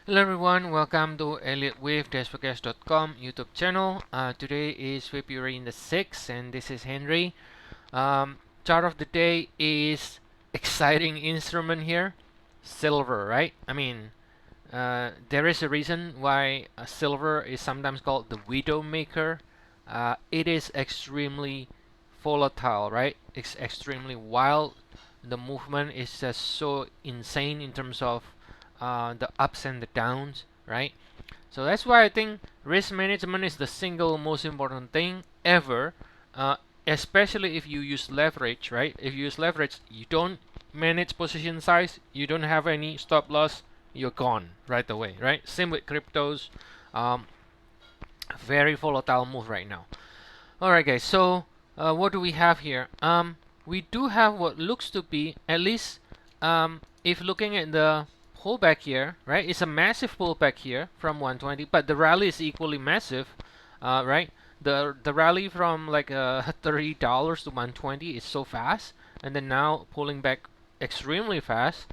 Hello everyone, welcome to Elliottwave-forecast.com YouTube channel. Today is February the 6th and this is Henry. Chart of the day is exciting instrument here, silver, right? There is a reason why silver is sometimes called the widow maker. It is extremely volatile, right? It's extremely wild. The movement is just so insane in terms of the ups and the downs, right? So that's why I think risk management is the single most important thing ever, uh, especially if you use leverage, right? If you use leverage, you don't manage position size, you don't have any stop loss, you're gone right away, right? Same with cryptos. Um, Very volatile move right now. All right, guys. So what do we have here? We do have what looks to be, at least if looking at the pullback here, right? It's a massive pullback here from 120, but the rally is equally massive, right? The rally from like $30 to 120 is so fast, and then now pulling back extremely fast.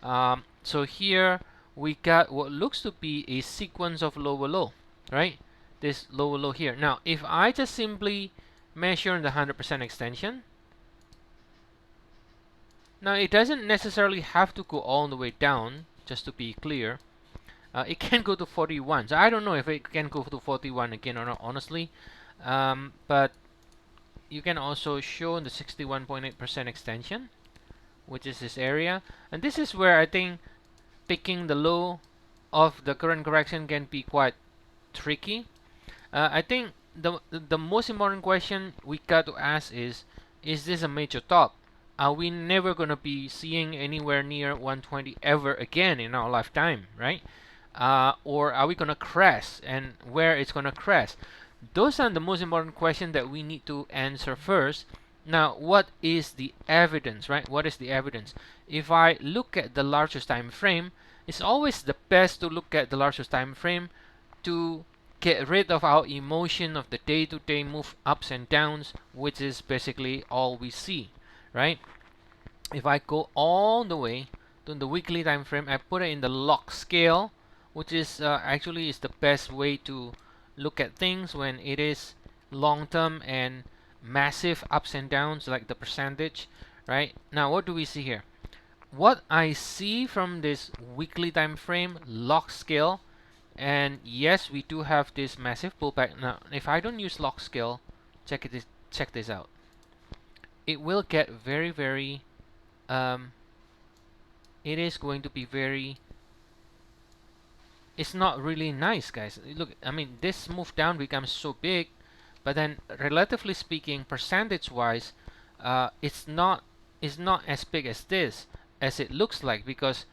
So here we got what looks to be a sequence of lower low, right? This lower low here. Now, if I just simply measure the 100% extension, now it doesn't necessarily have to go all the way down, just to be clear. It can go to 41. So I don't know if it can go to 41 again or not, honestly. But you can also show the 61.8% extension, which is this area. And this is where I think picking the low of the current correction can be quite tricky. I think the most important question we got to ask is this a major top? Are we never gonna be seeing anywhere near 120 ever again in our lifetime, right? Or are we gonna crash, and where it's gonna crash? Those are the most important questions that we need to answer first. Now, what is the evidence, right? What is the evidence? If I look at the largest time frame, it's always the best to look at the largest time frame to get rid of our emotion of the day-to-day move ups and downs, which is basically all we see, right? If I go all the way to the weekly time frame, I put it in the log scale, which is actually is the best way to look at things when it is long term and massive ups and downs, like the percentage, right? Now, what do we see here? What I see from this weekly time frame log scale, and yes, we do have this massive pullback. Now, if I don't use log scale, check this out. It will get very it is going to be very, it's not really nice, guys. Look, I mean, this move down becomes so big, but then relatively speaking, percentage wise, it's not as big as this as it looks like, because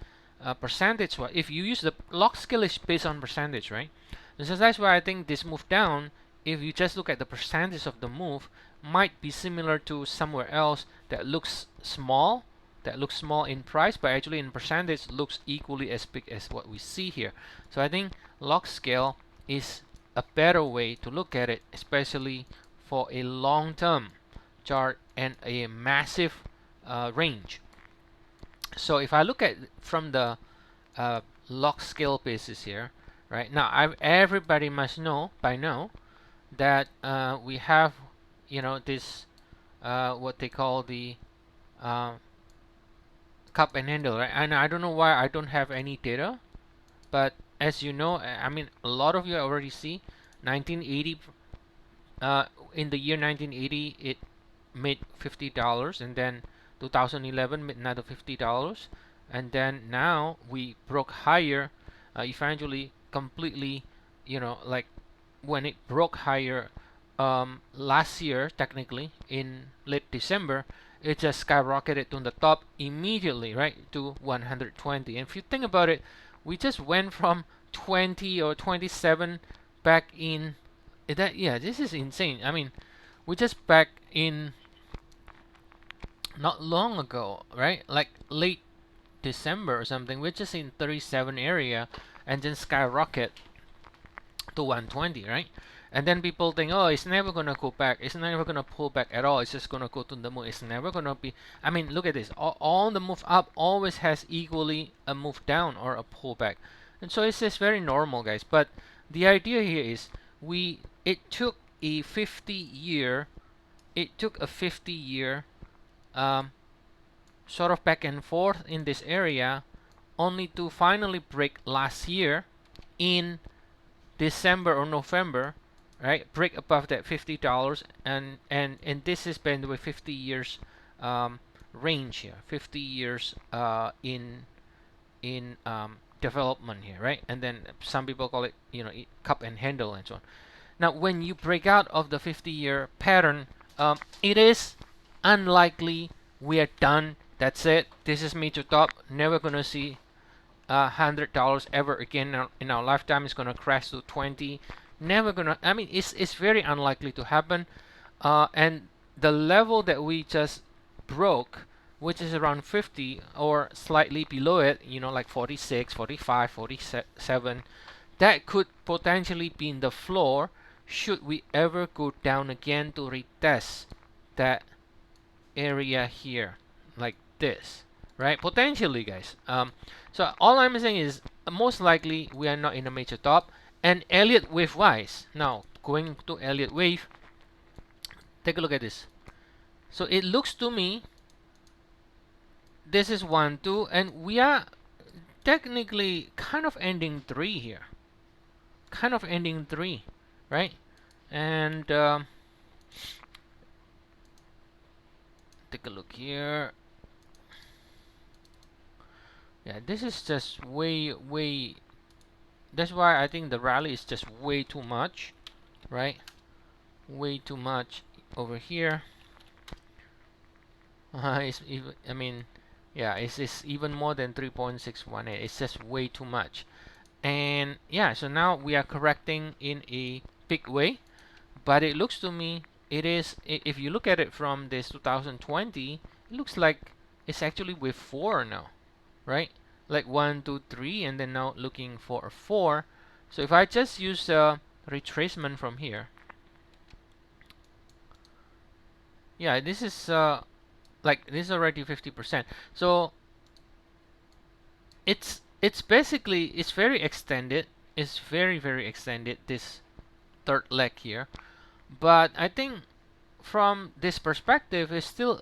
percentage wise, if you use the log scale, is based on percentage, right? And so that's why I think this move down, if you just look at the percentage of the move, might be similar to somewhere else that looks small, in price, but actually in percentage looks equally as big as what we see here. So I think log scale is a better way to look at it, especially for a long-term chart and a massive range. So if I look at from the log scale basis here, right now, everybody must know by now that we have, this what they call the cup and handle, right? And I don't know why I don't have any data, but as you know, I mean, a lot of you already see 1980. In the year 1980, it made $50, and then 2011 made another $50, and then now we broke higher, eventually completely, like when it broke higher last year, technically in late December, it just skyrocketed to the top immediately, right, to 120. And if you think about it, we just went from 20 or 27 back in that. Yeah, this is insane. I mean, we just back in not long ago, right? Like late December or something. We're just in 37 area and then skyrocket to 120, right? And then people think, oh, it's never gonna go back. It's never gonna pull back at all. It's just gonna go to the moon. It's never gonna be. I mean, look at this. All the move up always has equally a move down or a pullback. And so it's just very normal, guys. But the idea here is it took a 50-year um, sort of back and forth in this area, only to finally break last year in December or November, right? Break above that $50, and this has been with 50 years range here, 50 years in development here, right? And then some people call it, cup and handle and so on. Now, when you break out of the 50-year pattern, it is unlikely we are done. That's it. This is major top. Never gonna see $100 ever again in our lifetime. It's gonna crash to 20. Never gonna. I mean, it's very unlikely to happen. And the level that we just broke, which is around 50 or slightly below it, like 46, 45, 47, that could potentially be in the floor should we ever go down again to retest that area here, like this, right? Potentially, guys. So all I'm saying is most likely we are not in a major top. And Elliott Wave wise, now going to Elliott Wave, take a look at this. So it looks to me this is 1, 2, and we are technically kind of ending 3 here. Kind of ending 3, right? And take a look here. Yeah, this is just way. That's why I think the rally is just way too much, right? Way too much over here. It's even, I mean, yeah, it's even more than 3.618. It's just way too much. And yeah, so now we are correcting in a big way, but it looks to me it is, if you look at it from this 2020, it looks like it's actually with 4 now, right? Like 1, 2, 3, and then now looking for a 4. So if I just use retracement from here, yeah, this is like this is already 50%. So it's basically, it's very extended. It's very extended, this third leg here. But I think from this perspective, it's still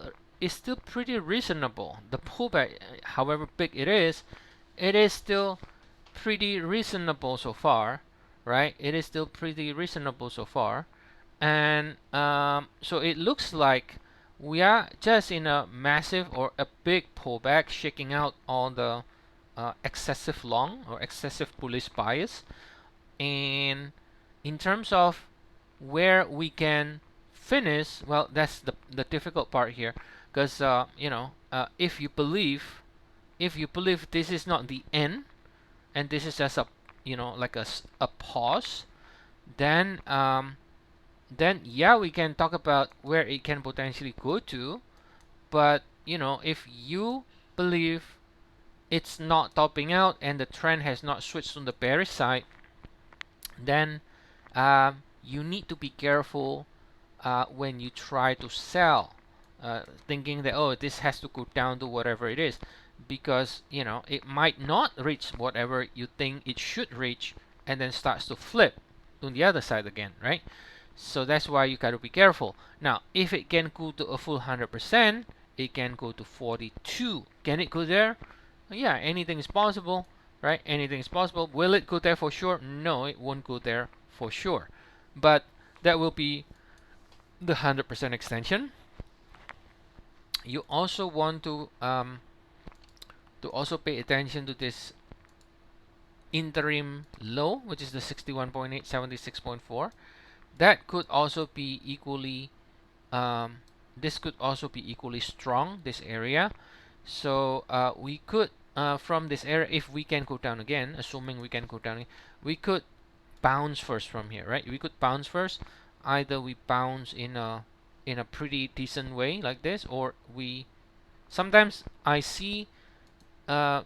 pretty reasonable. The pullback, however big it is still pretty reasonable so far, right? It is still pretty reasonable so far. And so it looks like we are just in a massive or a big pullback, shaking out all the excessive long or excessive bullish bias. And in terms of where we can finish, well, that's the difficult part here, because if you believe this is not the end and this is just a like a pause, then yeah, we can talk about where it can potentially go to. But if you believe it's not topping out and the trend has not switched on the bearish side, then you need to be careful when you try to sell, thinking that, oh, this has to go down to whatever it is, because it might not reach whatever you think it should reach, and then starts to flip to the other side again, right? So that's why you got to be careful. Now, if it can go to a full 100%, it can go to 42. Can it go there? Yeah, anything is possible, right? Anything is possible. Will it go there for sure? No, it won't go there for sure. But that will be the 100% extension. You also want to also pay attention to this interim low, which is the 61.8, 76.4. That could also be equally this could also be equally strong, this area. So we could from this area, if we can go down again, assuming we can go down, we could bounce first from here, right? We could bounce first. Either we bounce in a pretty decent way like this, or we sometimes I see a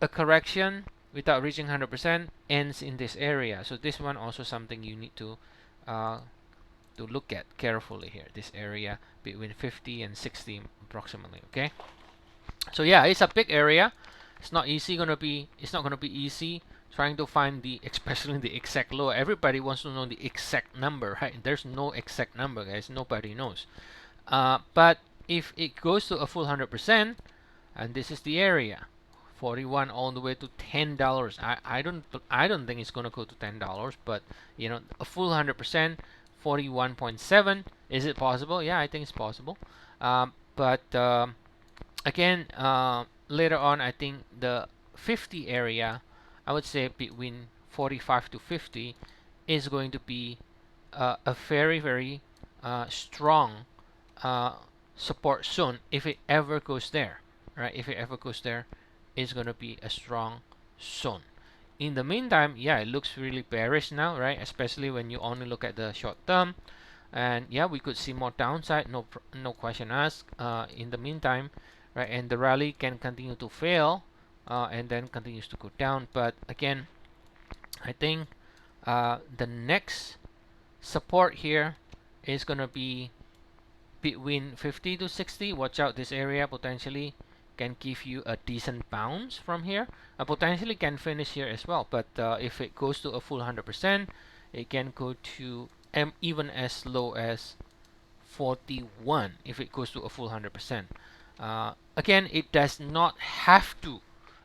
correction without reaching 100% ends in this area. So this one also something you need to look at carefully here, this area between 50 and 60 approximately. Okay, so yeah, it's a big area, It's not easy gonna be. It's not gonna be easy trying to find the, especially the exact low. Everybody wants to know the exact number, right? There's no exact number, guys. Nobody knows. But if it goes to a full 100%, and this is the area, 41 all the way to $10. I don't think it's gonna go to $10, but you know, a full 100%, 41.7. Is it possible? Yeah, I think it's possible. But again, later on, I think the 50 area, I would say between 45 to 50, is going to be a very strong support zone if it ever goes there, right? If it ever goes there, it's going to be a strong zone. In the meantime, yeah, it looks really bearish now, right? Especially when you only look at the short term. And yeah, we could see more downside, no question asked. In the meantime, right, and the rally can continue to fail, and then continues to go down. But again, I think the next support here is gonna be between 50 to 60. Watch out, this area potentially can give you a decent bounce from here. Potentially can finish here as well. But if it goes to a full 100%, it can go to even as low as 41 if it goes to a full 100%. Again, it does not have to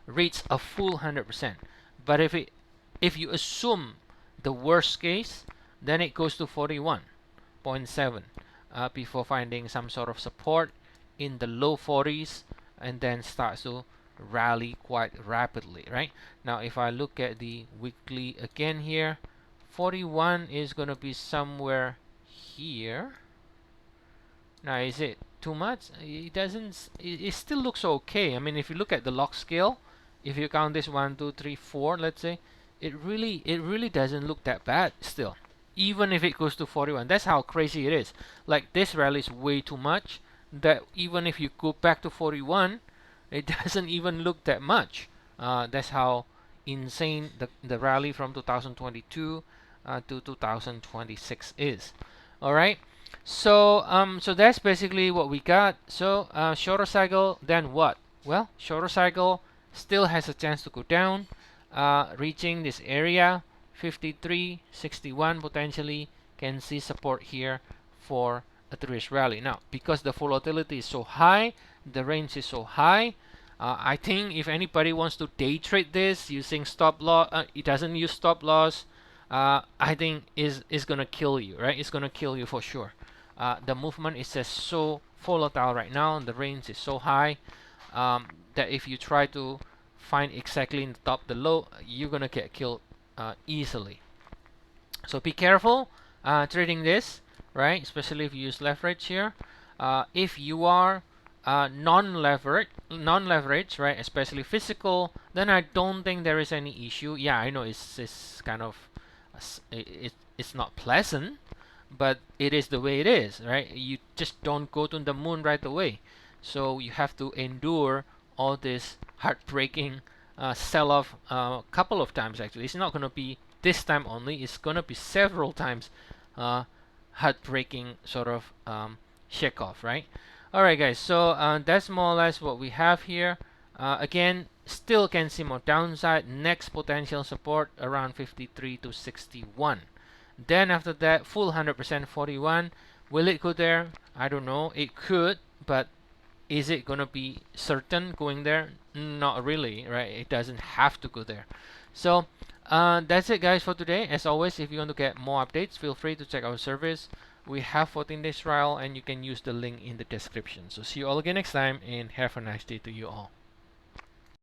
reach a full 100%, but if you assume the worst case, then it goes to 41.7 before finding some sort of support in the low 40s, and then starts to rally quite rapidly. Right now, if I look at the weekly again here, 41 is going to be somewhere here. Now, is it too much? It doesn't. It still looks okay. I mean, if you look at the log scale, if you count this 1, 2, 3, 4, let's say, it really doesn't look that bad still. Even if it goes to 41, that's how crazy it is. Like, this rally is way too much. That even if you go back to 41, it doesn't even look that much. That's how insane the rally from 2022 to 2026 is. All right. So so that's basically what we got. So shorter cycle, then what? Well, shorter cycle still has a chance to go down, reaching this area 53.61 potentially. Can see support here for a 3-ish rally. Now, because the volatility is so high, the range is so high, I think if anybody wants to day trade this using stop loss, it doesn't use stop loss. I think is gonna kill you, right? It's gonna kill you for sure. The movement is just so volatile right now, and the range is so high that if you try to find exactly in the top, the low, you're gonna get killed easily. So be careful trading this, right? Especially if you use leverage here. If you are non-leverage, right? Especially physical, then I don't think there is any issue. Yeah, I know it's kind of it's not pleasant, but it is the way it is, right? You just don't go to the moon right away, so you have to endure all this heartbreaking sell-off a couple of times. Actually, it's not going to be this time only, it's going to be several times heartbreaking sort of shake off, right? Alright guys, so that's more or less what we have here. Again, still can see more downside. Next potential support around 53 to 61. Then after that, full 100% 41. Will it go there? I don't know. It could, but is it gonna be certain going there? Not really, right? It doesn't have to go there. So that's it guys for today. As always, if you want to get more updates, feel free to check our service. We have 14 days trial, and you can use the link in the description. So see you all again next time, and have a nice day to you all.